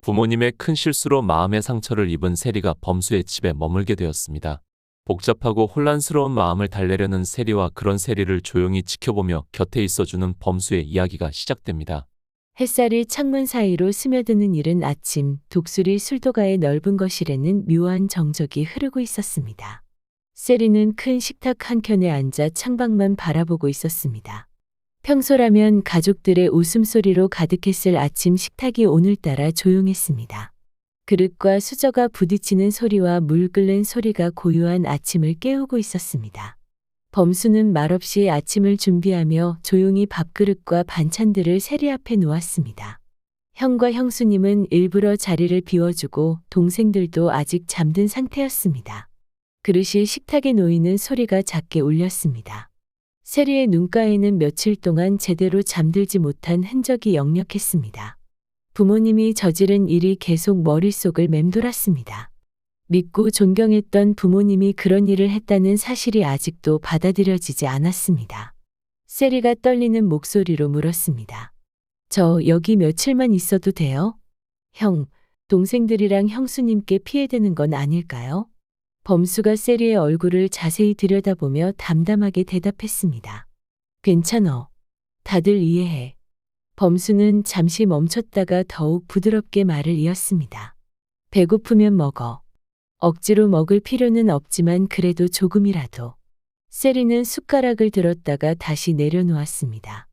부모님의 큰 실수로 마음의 상처를 입은 세리가 범수의 집에 머물게 되었습니다. 복잡하고 혼란스러운 마음을 달래려는 세리와 그런 세리를 조용히 지켜보며 곁에 있어주는 범수의 이야기가 시작됩니다. 햇살이 창문 사이로 스며드는 이른 아침, 독수리 술도가의 넓은 거실에는 묘한 정적이 흐르고 있었습니다. 세리는 큰 식탁 한켠에 앉아 창밖만 바라보고 있었습니다. 평소라면 가족들의 웃음소리로 가득했을 아침 식탁이 오늘따라 조용했습니다. 그릇과 수저가 부딪히는 소리와 물 끓는 소리가 고요한 아침을 깨우고 있었습니다. 범수는 말없이 아침을 준비하며 조용히 밥그릇과 반찬들을 세리 앞에 놓았습니다. 형과 형수님은 일부러 자리를 비워주고 동생들도 아직 잠든 상태였습니다. 그릇이 식탁에 놓이는 소리가 작게 울렸습니다. 세리의 눈가에는 며칠 동안 제대로 잠들지 못한 흔적이 역력했습니다. 부모님이 저지른 일이 계속 머릿속을 맴돌았습니다. 믿고 존경했던 부모님이 그런 일을 했다는 사실이 아직도 받아들여지지 않았습니다. 세리가 떨리는 목소리로 물었습니다. 저 여기 며칠만 있어도 돼요? 형, 동생들이랑 형수님께 피해되는 건 아닐까요? 범수가 세리의 얼굴을 자세히 들여다보며 담담하게 대답했습니다. 괜찮어. 다들 이해해. 범수는 잠시 멈췄다가 더욱 부드럽게 말을 이었습니다. 배고프면 먹어. 억지로 먹을 필요는 없지만 그래도 조금이라도. 세리는 숟가락을 들었다가 다시 내려놓았습니다.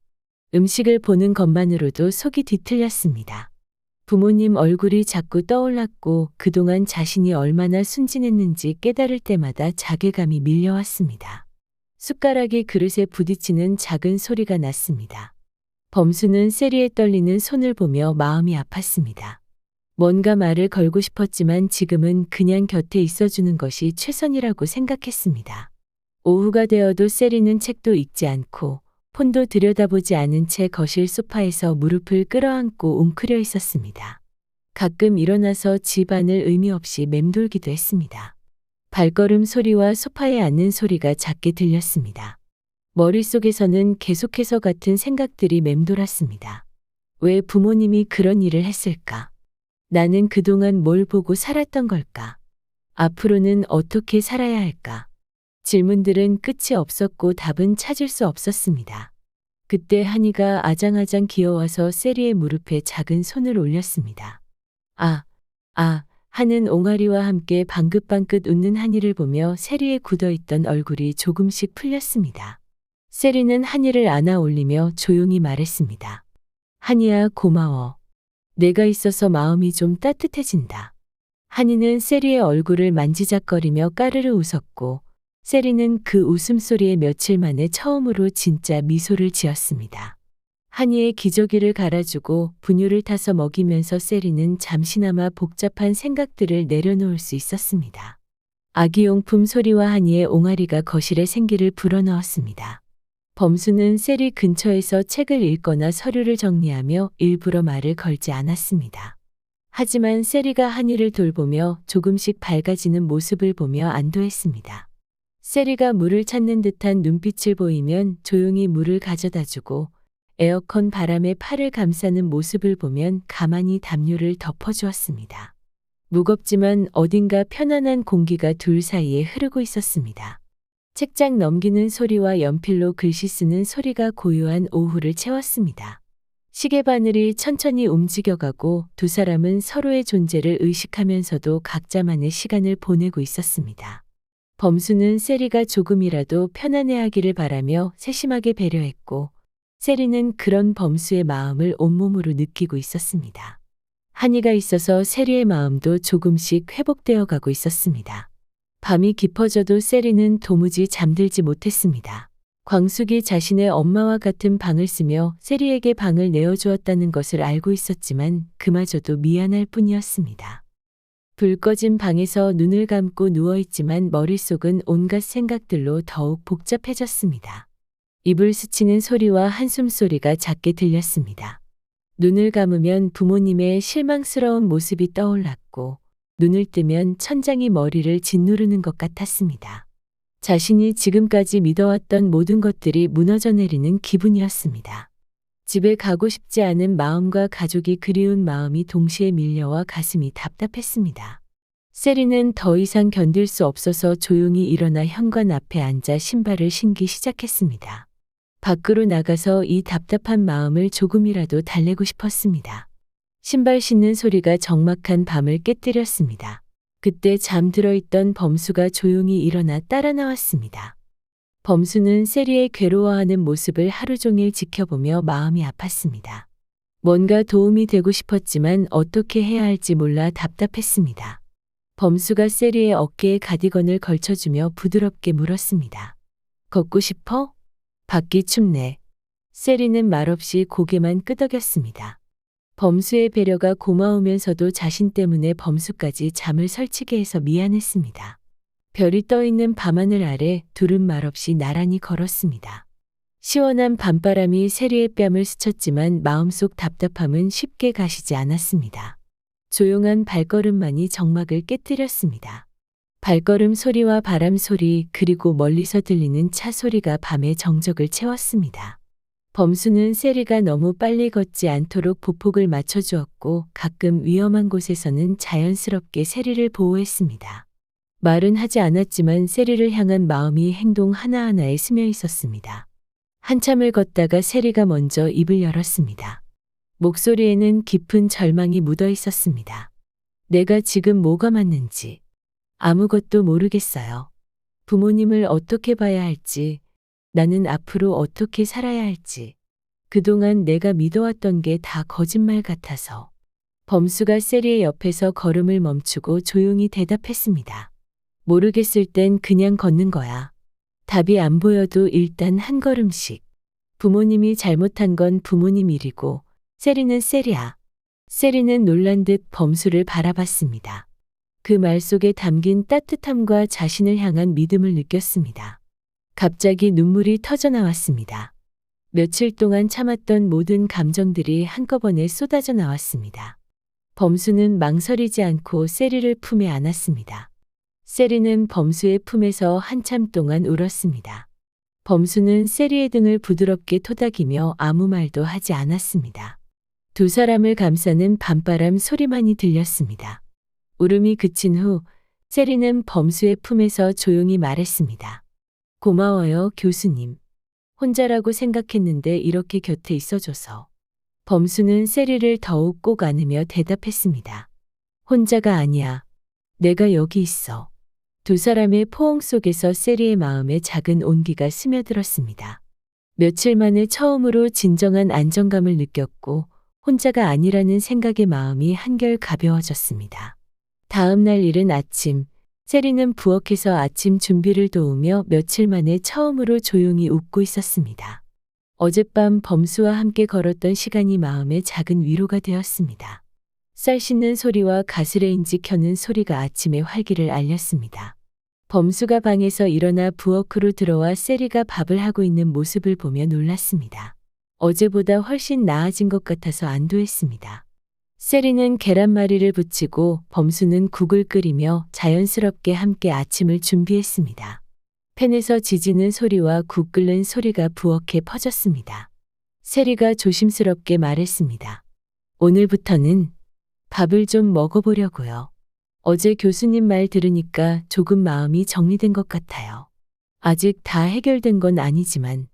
음식을 보는 것만으로도 속이 뒤틀렸습니다. 부모님 얼굴이 자꾸 떠올랐고 그동안 자신이 얼마나 순진했는지 깨달을 때마다 자괴감이 밀려왔습니다. 숟가락이 그릇에 부딪히는 작은 소리가 났습니다. 범수는 세리의 떨리는 손을 보며 마음이 아팠습니다. 뭔가 말을 걸고 싶었지만 지금은 그냥 곁에 있어주는 것이 최선이라고 생각했습니다. 오후가 되어도 세리는 책도 읽지 않고 폰도 들여다보지 않은 채 거실 소파에서 무릎을 끌어안고 웅크려 있었습니다. 가끔 일어나서 집 안을 의미 없이 맴돌기도 했습니다. 발걸음 소리와 소파에 앉는 소리가 작게 들렸습니다. 머릿속에서는 계속해서 같은 생각들이 맴돌았습니다. 왜 부모님이 그런 일을 했을까? 나는 그동안 뭘 보고 살았던 걸까? 앞으로는 어떻게 살아야 할까? 질문들은 끝이 없었고 답은 찾을 수 없었습니다. 그때 한이가 아장아장 기어와서 세리의 무릎에 작은 손을 올렸습니다. 하는 옹알이와 함께 방긋방긋 웃는 한이를 보며 세리의 굳어있던 얼굴이 조금씩 풀렸습니다. 세리는 한이를 안아 올리며 조용히 말했습니다. 한이야, 고마워. 내가 있어서 마음이 좀 따뜻해진다. 한이는 세리의 얼굴을 만지작거리며 까르르 웃었고 세리는 그 웃음소리에 며칠 만에 처음으로 진짜 미소를 지었습니다. 한이의 기저귀를 갈아주고 분유를 타서 먹이면서 세리는 잠시나마 복잡한 생각들을 내려놓을 수 있었습니다. 아기용품 소리와 한이의 옹알이가 거실에 생기를 불어넣었습니다. 범수는 세리 근처에서 책을 읽거나 서류를 정리하며 일부러 말을 걸지 않았습니다. 하지만 세리가 한이를 돌보며 조금씩 밝아지는 모습을 보며 안도했습니다. 세리가 물을 찾는 듯한 눈빛을 보이면 조용히 물을 가져다주고 에어컨 바람에 팔을 감싸는 모습을 보면 가만히 담요를 덮어주었습니다. 무겁지만 어딘가 편안한 공기가 둘 사이에 흐르고 있었습니다. 책장 넘기는 소리와 연필로 글씨 쓰는 소리가 고요한 오후를 채웠습니다. 시계 바늘이 천천히 움직여가고 두 사람은 서로의 존재를 의식하면서도 각자만의 시간을 보내고 있었습니다. 범수는 세리가 조금이라도 편안해하기를 바라며 세심하게 배려했고 세리는 그런 범수의 마음을 온몸으로 느끼고 있었습니다. 한이가 있어서 세리의 마음도 조금씩 회복되어 가고 있었습니다. 밤이 깊어져도 세리는 도무지 잠들지 못했습니다. 광숙이 자신의 엄마와 같은 방을 쓰며 세리에게 방을 내어주었다는 것을 알고 있었지만 그마저도 미안할 뿐이었습니다. 불 꺼진 방에서 눈을 감고 누워있지만 머릿속은 온갖 생각들로 더욱 복잡해졌습니다. 입을 스치는 소리와 한숨 소리가 작게 들렸습니다. 눈을 감으면 부모님의 실망스러운 모습이 떠올랐고 눈을 뜨면 천장이 머리를 짓누르는 것 같았습니다. 자신이 지금까지 믿어왔던 모든 것들이 무너져 내리는 기분이었습니다. 집에 가고 싶지 않은 마음과 가족이 그리운 마음이 동시에 밀려와 가슴이 답답했습니다. 세리는 더 이상 견딜 수 없어서 조용히 일어나 현관 앞에 앉아 신발을 신기 시작했습니다. 밖으로 나가서 이 답답한 마음을 조금이라도 달래고 싶었습니다. 신발 신는 소리가 적막한 밤을 깨뜨렸습니다. 그때 잠들어 있던 범수가 조용히 일어나 따라 나왔습니다. 범수는 세리의 괴로워하는 모습을 하루 종일 지켜보며 마음이 아팠습니다. 뭔가 도움이 되고 싶었지만 어떻게 해야 할지 몰라 답답했습니다. 범수가 세리의 어깨에 가디건을 걸쳐주며 부드럽게 물었습니다. 걷고 싶어? 밖이 춥네. 세리는 말없이 고개만 끄덕였습니다. 범수의 배려가 고마우면서도 자신 때문에 범수까지 잠을 설치게 해서 미안했습니다. 별이 떠있는 밤하늘 아래 둘은 말없이 나란히 걸었습니다. 시원한 밤바람이 세리의 뺨을 스쳤지만 마음속 답답함은 쉽게 가시지 않았습니다. 조용한 발걸음만이 정막을 깨뜨렸습니다. 발걸음 소리와 바람 소리 그리고 멀리서 들리는 차 소리가 밤의 정적을 채웠습니다. 범수는 세리가 너무 빨리 걷지 않도록 보폭을 맞춰주었고 가끔 위험한 곳에서는 자연스럽게 세리를 보호했습니다. 말은 하지 않았지만 세리를 향한 마음이 행동 하나하나에 스며 있었습니다. 한참을 걷다가 세리가 먼저 입을 열었습니다. 목소리에는 깊은 절망이 묻어 있었습니다. 내가 지금 뭐가 맞는지 아무것도 모르겠어요. 부모님을 어떻게 봐야 할지, 나는 앞으로 어떻게 살아야 할지, 그동안 내가 믿어왔던 게 다 거짓말 같아서. 범수가 세리의 옆에서 걸음을 멈추고 조용히 대답했습니다. 모르겠을 땐 그냥 걷는 거야. 답이 안 보여도 일단 한 걸음씩. 부모님이 잘못한 건 부모님 일이고 세리는 세리야. 세리는 놀란 듯 범수를 바라봤습니다. 그 말 속에 담긴 따뜻함과 자신을 향한 믿음을 느꼈습니다. 갑자기 눈물이 터져나왔습니다. 며칠 동안 참았던 모든 감정들이 한꺼번에 쏟아져 나왔습니다. 범수는 망설이지 않고 세리를 품에 안았습니다. 세리는 범수의 품에서 한참 동안 울었습니다. 범수는 세리의 등을 부드럽게 토닥이며 아무 말도 하지 않았습니다. 두 사람을 감싸는 밤바람 소리만이 들렸습니다. 울음이 그친 후 세리는 범수의 품에서 조용히 말했습니다. 고마워요, 교수님. 혼자라고 생각했는데 이렇게 곁에 있어줘서. 범수는 세리를 더욱 꼭 안으며 대답했습니다. 혼자가 아니야. 내가 여기 있어. 두 사람의 포옹 속에서 세리의 마음에 작은 온기가 스며들었습니다. 며칠 만에 처음으로 진정한 안정감을 느꼈고 혼자가 아니라는 생각에 마음이 한결 가벼워졌습니다. 다음 날 이른 아침, 세리는 부엌에서 아침 준비를 도우며 며칠 만에 처음으로 조용히 웃고 있었습니다. 어젯밤 범수와 함께 걸었던 시간이 마음에 작은 위로가 되었습니다. 쌀 씻는 소리와 가스레인지 켜는 소리가 아침의 활기를 알렸습니다. 범수가 방에서 일어나 부엌으로 들어와 세리가 밥을 하고 있는 모습을 보며 놀랐습니다. 어제보다 훨씬 나아진 것 같아서 안도했습니다. 세리는 계란말이를 부치고 범수는 국을 끓이며 자연스럽게 함께 아침을 준비했습니다. 팬에서 지지는 소리와 국 끓는 소리가 부엌에 퍼졌습니다. 세리가 조심스럽게 말했습니다. 오늘부터는 밥을 좀 먹어보려고요. 어제 교수님 말 들으니까 조금 마음이 정리된 것 같아요. 아직 다 해결된 건 아니지만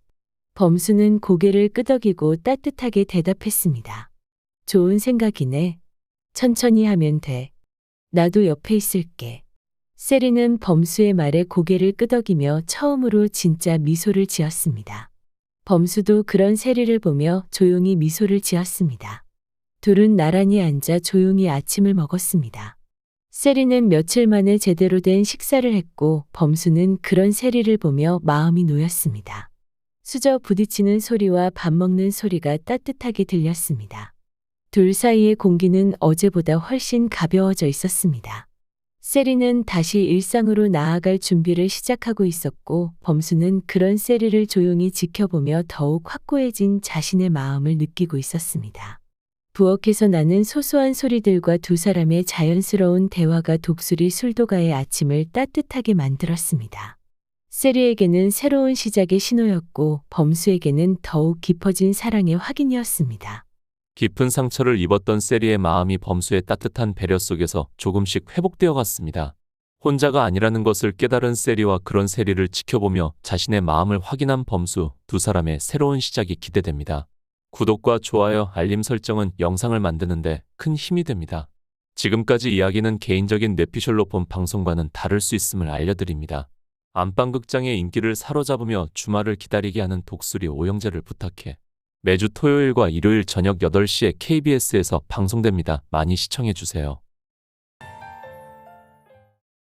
범수는 고개를 끄덕이고 따뜻하게 대답했습니다. 좋은 생각이네. 천천히 하면 돼. 나도 옆에 있을게. 세리는 범수의 말에 고개를 끄덕이며 처음으로 진짜 미소를 지었습니다. 범수도 그런 세리를 보며 조용히 미소를 지었습니다. 둘은 나란히 앉아 조용히 아침을 먹었습니다. 세리는 며칠 만에 제대로 된 식사를 했고 범수는 그런 세리를 보며 마음이 놓였습니다. 수저 부딪히는 소리와 밥 먹는 소리가 따뜻하게 들렸습니다. 둘 사이의 공기는 어제보다 훨씬 가벼워져 있었습니다. 세리는 다시 일상으로 나아갈 준비를 시작하고 있었고 범수는 그런 세리를 조용히 지켜보며 더욱 확고해진 자신의 마음을 느끼고 있었습니다. 부엌에서 나는 소소한 소리들과 두 사람의 자연스러운 대화가 독수리 술도가의 아침을 따뜻하게 만들었습니다. 세리에게는 새로운 시작의 신호였고 범수에게는 더욱 깊어진 사랑의 확인이었습니다. 깊은 상처를 입었던 세리의 마음이 범수의 따뜻한 배려 속에서 조금씩 회복되어 갔습니다. 혼자가 아니라는 것을 깨달은 세리와 그런 세리를 지켜보며 자신의 마음을 확인한 범수, 두 사람의 새로운 시작이 기대됩니다. 구독과 좋아요, 알림 설정은 영상을 만드는데 큰 힘이 됩니다. 지금까지 이야기는 개인적인 뇌피셜로폰 방송과는 다를 수 있음을 알려드립니다. 안방극장의 인기를 사로잡으며 주말을 기다리게 하는 독수리 오영재를 부탁해. 매주 토요일과 일요일 저녁 8시에 KBS에서 방송됩니다. 많이 시청해주세요.